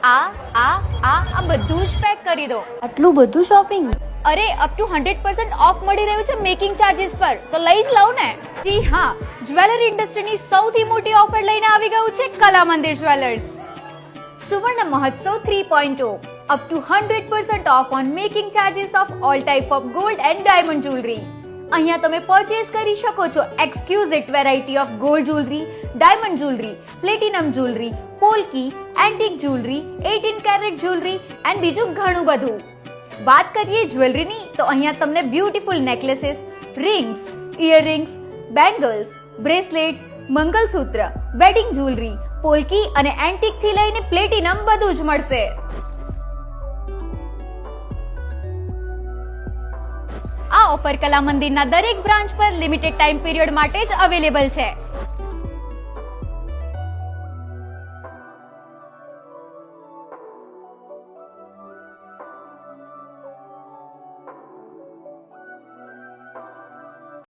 આ બધું જ પેક કરી દો. આટલું બધું શોપિંગ? અરે અપ ટુ 100% ઓફ મળી રહ્યું છે મેકિંગ ચાર્જીસ પર, તો લઈ જ લઉં ને. જી હા, જ્વેલરી ઇન્ડસ્ટ્રીની સૌથી મોટી ઓફર લઈને આવી ગયું છે કલા મંદિર જ્વેલર્સ. સુવર્ણ મહોત્સવ 3.0 up to 100% off on making charges of all type of gold and diamond jewelry. અહીંયા તમે પરચેસ કરી શકો છો exclusive variety of gold jewellery, diamond jewellery, platinum jewellery, polki, antique jewellery, 18 carat jewellery and બીજું ઘણું બધું. વાત કરીએ જ્વેલરીની તો અહીંયા તમને beautiful necklaces, rings, earrings, bangles, bracelets, mangalsutra, wedding jewellery, polki અને એન્ટિક થી લઈને પ્લેટિનમ બધું જ મળશે. આ ઓફર કલા મંદિરના દરેક બ્રાન્ચ પર લિમિટેડ ટાઈમ પીરિયડ માટે જ અવેલેબલ છે.